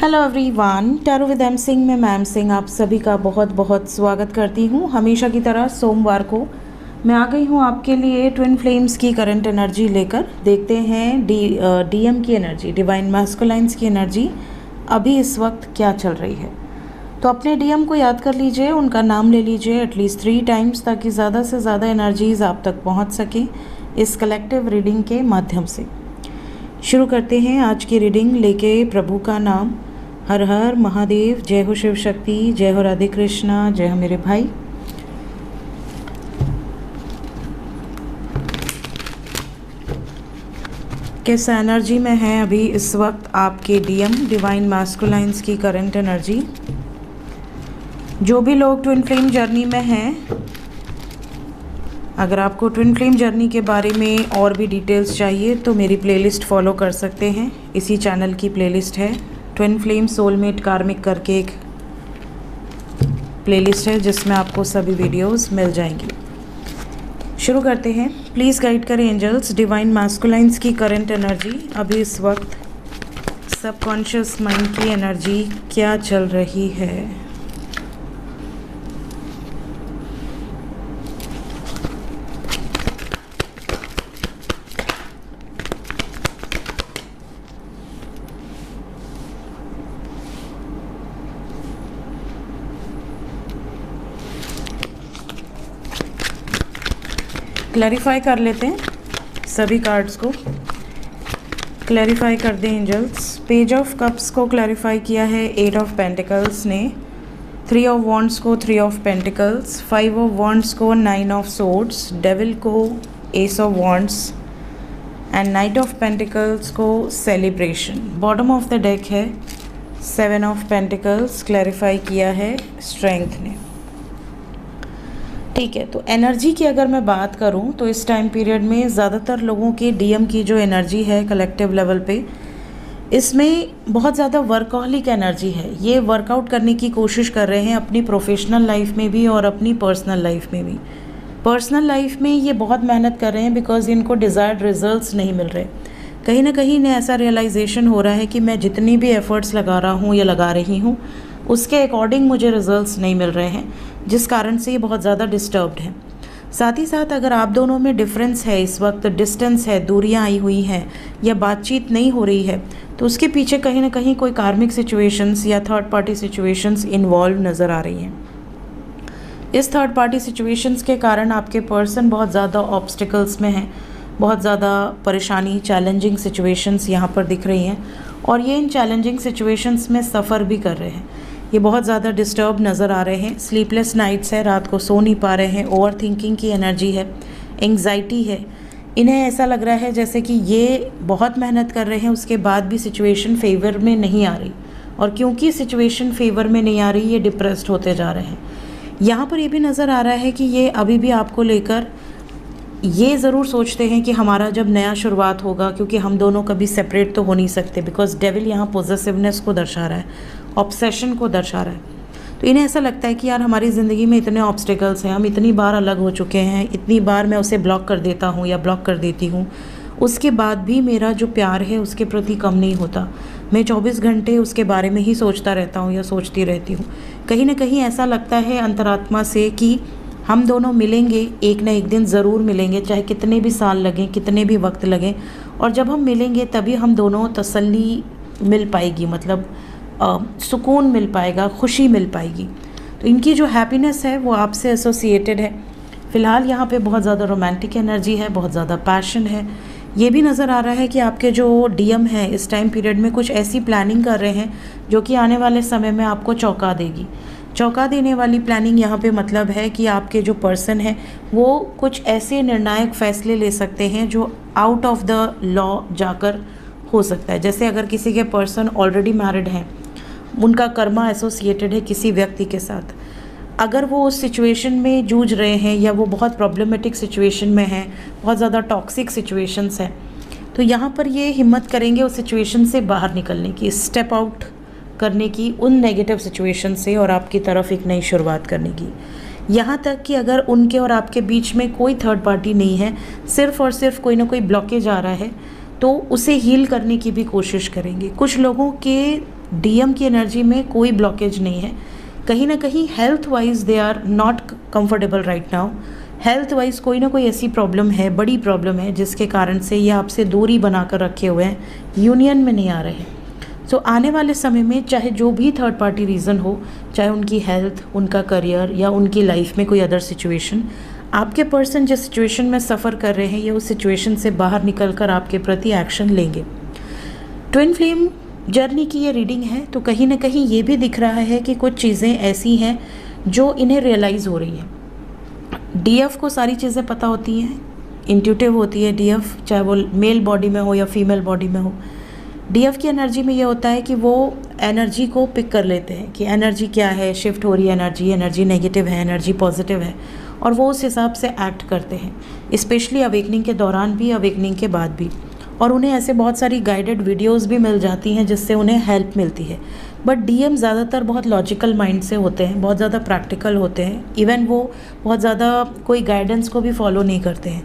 Hello everyone, tarot with M Singh में ma'am Singh आप सभी का बहुत बहुत स्वागत करती हूँ। हमेशा की तरह सोमवार को मैं आ गई हूँ आपके लिए ट्विन फ्लेम्स की करंट एनर्जी लेकर। देखते हैं डीएम की एनर्जी, डिवाइन मैस्कुलाइंस की एनर्जी अभी इस वक्त क्या चल रही है। तो अपने डीएम को याद कर लीजिए, उनका नाम ले लीजिए एटलीस्ट 3 टाइम्स ताकि ज़्यादा से ज़्यादा एनर्जीज़ आप तक पहुँच सकें इस कलेक्टिव रीडिंग के माध्यम से। शुरू करते हैं आज की रीडिंग लेके प्रभु का नाम। हर हर महादेव, जय हो शिव शक्ति, जय हो राधे कृष्णा, जय हो मेरे भाई। कैसा एनर्जी में है अभी इस वक्त आपके डीएम, डिवाइन मैस्कुलाइंस की करंट एनर्जी। जो भी लोग ट्विन फ्लेम जर्नी में हैं, अगर आपको ट्विन फ्लेम जर्नी के बारे में और भी डिटेल्स चाहिए तो मेरी प्लेलिस्ट फॉलो कर सकते हैं। इसी चैनल की प्लेलिस्ट है, ट्विन फ्लेम सोलमेट कार्मिक करके एक प्लेलिस्ट है जिसमें आपको सभी वीडियोस मिल जाएंगी। शुरू करते हैं। प्लीज़ गाइड करें एंजल्स, डिवाइन मैस्कुलाइंस की करंट एनर्जी अभी इस वक्त सबकॉन्शियस माइंड की एनर्जी क्या चल रही है। क्लैरिफाई कर लेते हैं सभी कार्ड्स को, क्लैरिफाई कर दें एंजल्स। पेज ऑफ कप्स को क्लैरिफाई किया है 8 ऑफ पेंटिकल्स ने, 3 ऑफ वॉन्ड्स को 3 ऑफ पेंटिकल्स, 5 ऑफ वॉन्ड्स को 9 ऑफ सोर्ड्स, डेविल को ace of wands and knight of pentacles को celebration. Bottom of the deck है 7 ऑफ पेंटिकल्स, क्लैरिफाई किया है स्ट्रेंथ ने। ठीक है, तो एनर्जी की अगर मैं बात करूं तो इस टाइम पीरियड में ज़्यादातर लोगों की डीएम की जो एनर्जी है कलेक्टिव लेवल पे, इसमें बहुत ज़्यादा वर्कहॉलिक एनर्जी है। ये वर्कआउट करने की कोशिश कर रहे हैं अपनी प्रोफेशनल लाइफ में भी और अपनी पर्सनल लाइफ में भी। पर्सनल लाइफ में ये बहुत मेहनत कर रहे हैं बिकॉज इनको डिज़ायर्ड रिजल्ट्स नहीं मिल रहे। कहीं ना कहीं इन्हें ऐसा रियलाइजेशन हो रहा है कि मैं जितनी भी एफ़र्ट्स लगा रहा हूँ या लगा रही हूँ उसके अकॉर्डिंग मुझे रिजल्ट्स नहीं मिल रहे हैं, जिस कारण से ये बहुत ज़्यादा डिस्टर्ब्ड हैं। साथ ही साथ अगर आप दोनों में डिफरेंस है, इस वक्त डिस्टेंस है, दूरियां आई हुई हैं या बातचीत नहीं हो रही है, तो उसके पीछे कहीं ना कहीं कोई कार्मिक सिचुएशंस या थर्ड पार्टी सिचुएशंस इन्वॉल्व नज़र आ रही हैं। इस थर्ड पार्टी सिचुएशंस के कारण आपके पर्सन बहुत ज़्यादा ऑब्स्टिकल्स में हैं, बहुत ज़्यादा परेशानी, चैलेंजिंग सिचुएशंस यहाँ पर दिख रही हैं और ये इन चैलेंजिंग सिचुएशंस में सफ़र भी कर रहे हैं। ये बहुत ज़्यादा डिस्टर्ब नज़र आ रहे हैं, स्लीपलेस नाइट्स है, रात को सो नहीं पा रहे हैं, ओवर थिंकिंग की एनर्जी है, एंग्जाइटी है। इन्हें ऐसा लग रहा है जैसे कि ये बहुत मेहनत कर रहे हैं उसके बाद भी सिचुएशन फेवर में नहीं आ रही, और क्योंकि सिचुएशन फेवर में नहीं आ रही ये डिप्रेस्ड होते जा रहे हैं। यहाँ पर ये भी नज़र आ रहा है कि ये अभी भी आपको लेकर ये ज़रूर सोचते हैं कि हमारा जब नया शुरुआत होगा, क्योंकि हम दोनों कभी सेपरेट तो हो नहीं सकते, बिकॉज डेविल यहाँ पॉजेसिवनेस को दर्शा रहा है, ऑब्सेशन को दर्शा रहा है। तो इन्हें ऐसा लगता है कि यार हमारी ज़िंदगी में इतने ऑब्स्टिकल्स हैं, हम इतनी बार अलग हो चुके हैं, इतनी बार मैं उसे ब्लॉक कर देता हूँ या ब्लॉक कर देती हूँ, उसके बाद भी मेरा जो प्यार है उसके प्रति कम नहीं होता। मैं 24 घंटे उसके बारे में ही सोचता रहता हूँ या सोचती रहती हूँ। कहीं ना कहीं ऐसा लगता है अंतरात्मा से कि हम दोनों मिलेंगे, एक ना एक दिन ज़रूर मिलेंगे, चाहे कितने भी साल लगें, कितने भी वक्त लगें, और जब हम मिलेंगे तभी हम दोनों तसल्ली मिल पाएगी, मतलब सुकून मिल पाएगा, खुशी मिल पाएगी। तो इनकी जो हैप्पीनेस है वो आपसे एसोसिएटेड है। फ़िलहाल यहाँ पे बहुत ज़्यादा रोमांटिक एनर्जी है, बहुत ज़्यादा पैशन है। ये भी नज़र आ रहा है कि आपके जो डीएम है इस टाइम पीरियड में कुछ ऐसी प्लानिंग कर रहे हैं जो कि आने वाले समय में आपको चौंका देगी। चौंका देने वाली प्लानिंग यहाँ पे मतलब है कि आपके जो पर्सन है वो कुछ ऐसे निर्णायक फ़ैसले ले सकते हैं जो आउट ऑफ द लॉ जाकर हो सकता है। जैसे अगर किसी के पर्सन ऑलरेडी मैरिड हैं, उनका कर्मा एसोसिएटेड है किसी व्यक्ति के साथ, अगर वो उस सिचुएशन में जूझ रहे हैं या वो बहुत प्रॉब्लमेटिक सिचुएशन में हैं, बहुत ज़्यादा टॉक्सिक सिचुएशंस हैं, तो यहाँ पर ये हिम्मत करेंगे उस सिचुएशन से बाहर निकलने की, स्टेप आउट करने की उन नेगेटिव सिचुएशन से और आपकी तरफ एक नई शुरुआत करने की। यहाँ तक कि अगर उनके और आपके बीच में कोई थर्ड पार्टी नहीं है, सिर्फ़ और सिर्फ कोई ना कोई ब्लॉकेज आ रहा है, तो उसे हील करने की भी कोशिश करेंगे। कुछ लोगों के डीएम की एनर्जी में कोई ब्लॉकेज नहीं है। कहीं ना कहीं health wise they are not comfortable right now. Health wise कोई ना कोई ऐसी प्रॉब्लम है, बड़ी प्रॉब्लम है, जिसके कारण से ये आपसे दूरी बनाकर रखे हुए हैं, यूनियन में नहीं आ रहे हैं। सो आने वाले समय में चाहे जो भी थर्ड पार्टी रीज़न हो, चाहे उनकी हेल्थ, उनका करियर या उनकी लाइफ में कोई अदर सिचुएशन, आपके पर्सन जिस सिचुएशन में सफ़र कर रहे हैं ये उस सिचुएशन से बाहर निकल कर आपके प्रति एक्शन लेंगे। ट्विन फ्लेम जर्नी की ये रीडिंग है, तो कहीं ना कहीं ये भी दिख रहा है कि कुछ चीज़ें ऐसी हैं जो इन्हें रियलाइज़ हो रही हैं। डीएफ को सारी चीज़ें पता होती हैं, इंट्यूटिव होती है डीएफ, चाहे वो मेल बॉडी में हो या फीमेल बॉडी में हो। डीएफ की एनर्जी में ये होता है कि वो एनर्जी को पिक कर लेते हैं कि एनर्जी क्या है, शिफ्ट हो रही है एनर्जी नेगेटिव है, एनर्जी पॉजिटिव है, और वो उस हिसाब से एक्ट करते हैं, स्पेशली अवेकनिंग के दौरान भी, अवेकनिंग के बाद भी। और उन्हें ऐसे बहुत सारी गाइडेड वीडियोस भी मिल जाती हैं जिससे उन्हें हेल्प मिलती है। बट डीएम ज़्यादातर बहुत लॉजिकल माइंड से होते हैं, बहुत ज़्यादा प्रैक्टिकल होते हैं, इवन वो बहुत ज़्यादा कोई गाइडेंस को भी फॉलो नहीं करते हैं।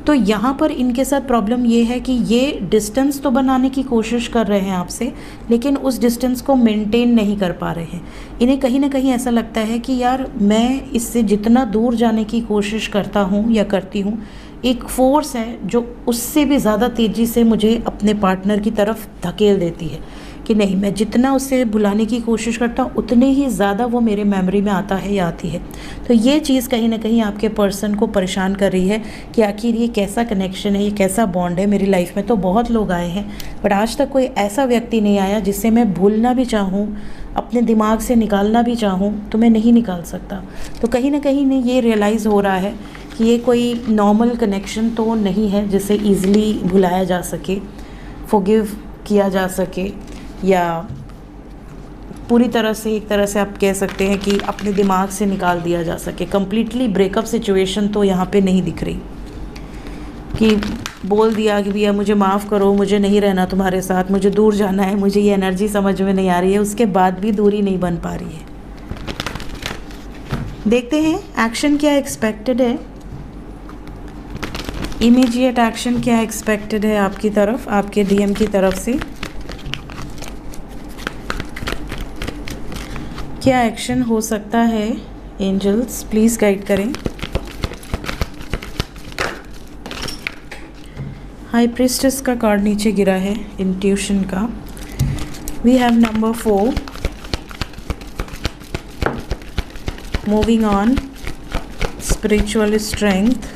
तो यहाँ पर इनके साथ प्रॉब्लम ये है कि ये डिस्टेंस तो बनाने की कोशिश कर रहे हैं आपसे, लेकिन उस डिस्टेंस को मेंटेन नहीं कर पा रहे हैं। इन्हें कहीं ना कहीं ऐसा लगता है कि यार मैं इससे जितना दूर जाने की कोशिश करता हूँ या करती हूँ, एक फोर्स है जो उससे भी ज़्यादा तेज़ी से मुझे अपने पार्टनर की तरफ धकेल देती है कि नहीं, मैं जितना उससे भुलाने की कोशिश करता हूँ उतने ही ज़्यादा वो मेरे मेमोरी में आता है या आती है। तो ये चीज़ कहीं ना कहीं आपके पर्सन को परेशान कर रही है कि आखिर ये कैसा कनेक्शन है, ये कैसा बॉन्ड है। मेरी लाइफ में तो बहुत लोग आए हैं बट आज तक कोई ऐसा व्यक्ति नहीं आया जिससे मैं भूलना भी चाहूँ, अपने दिमाग से निकालना भी चाहूँ तो मैं नहीं निकाल सकता। तो कहीं ना कहीं ने ये रियलाइज़ हो रहा है कि ये कोई नॉर्मल कनेक्शन तो नहीं है जिसे ईज़िली भुलाया जा सके, फॉरगिव किया जा सके, या पूरी तरह से, एक तरह से आप कह सकते हैं कि अपने दिमाग से निकाल दिया जा सके। कम्प्लीटली ब्रेकअप सिचुएशन तो यहाँ पे नहीं दिख रही कि बोल दिया कि भैया मुझे माफ़ करो, मुझे नहीं रहना तुम्हारे साथ, मुझे दूर जाना है, मुझे ये एनर्जी समझ में नहीं आ रही है, उसके बाद भी दूरी नहीं बन पा रही है। देखते हैं एक्शन क्या एक्सपेक्टेड है, इमीडिएट एक्शन क्या एक्सपेक्टेड है आपकी तरफ, आपके डीएम की तरफ से। क्या एक्शन हो सकता है, एंजल्स प्लीज़ गाइड करें। हाई प्रीस्टेस का कार्ड नीचे गिरा है, इंट्यूशन का। We have number 4, moving on, spiritual strength,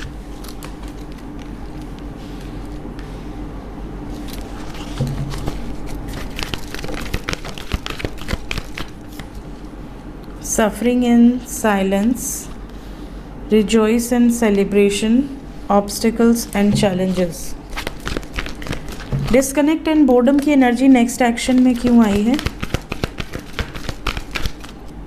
suffering in silence, rejoice and celebration, obstacles and challenges। Disconnect and boredom की एनर्जी नेक्स्ट एक्शन में क्यों आई है?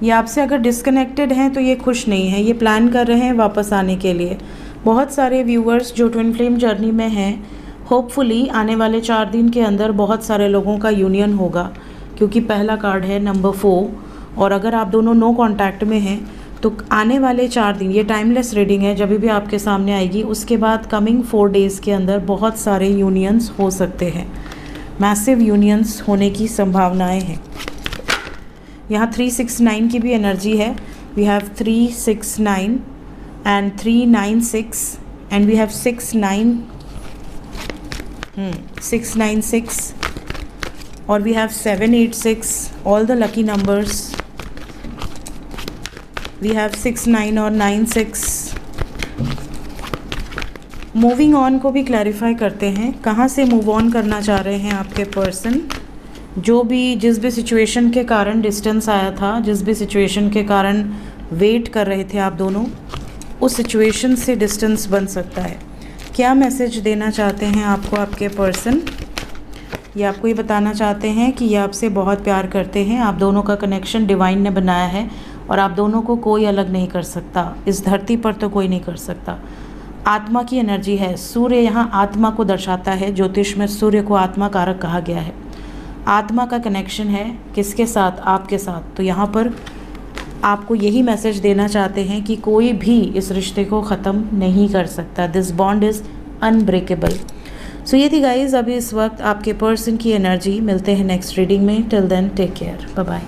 ये आपसे अगर डिस्कनेक्टेड हैं तो ये खुश नहीं है, ये प्लान कर रहे हैं वापस आने के लिए। बहुत सारे व्यूअर्स जो ट्विन फ्लेम जर्नी में हैं, होपफुली आने वाले 4 दिन के अंदर बहुत सारे लोगों का यूनियन होगा, क्योंकि पहला कार्ड है नंबर 4। और अगर आप दोनों नो कांटेक्ट में हैं तो आने वाले 4 दिन, ये टाइमलेस रीडिंग है, जब भी आपके सामने आएगी उसके बाद कमिंग 4 डेज़ के अंदर बहुत सारे यूनियंस हो सकते हैं, मैसिव यूनियंस होने की संभावनाएं हैं। यहाँ 369 की भी एनर्जी है। We have 369 and 396 and we have 696 और we have 786, all the lucky numbers. We have 69 और 96। मूविंग ऑन को भी क्लैरिफाई करते हैं, कहाँ से मूव ऑन करना चाह रहे हैं आपके पर्सन। जिस भी सिचुएशन के कारण डिस्टेंस आया था, जिस भी सिचुएशन के कारण वेट कर रहे थे आप दोनों, उस सिचुएशन से डिस्टेंस बन सकता है। क्या मैसेज देना चाहते हैं आपको आपके पर्सन? ये आपको ये बताना चाहते हैं कि ये आपसे बहुत प्यार करते हैं, आप दोनों का कनेक्शन डिवाइन ने बनाया है और आप दोनों को कोई अलग नहीं कर सकता, इस धरती पर तो कोई नहीं कर सकता। आत्मा की एनर्जी है, सूर्य यहाँ आत्मा को दर्शाता है, ज्योतिष में सूर्य को आत्मा कारक कहा गया है। आत्मा का कनेक्शन है किसके साथ? आपके साथ। तो यहाँ पर आपको यही मैसेज देना चाहते हैं कि कोई भी इस रिश्ते को ख़त्म नहीं कर सकता। This bond is unbreakable. So ये थी गाइज अभी इस वक्त आपके पर्सन की एनर्जी। मिलते हैं नेक्स्ट रीडिंग में। Till then take care, bye bye.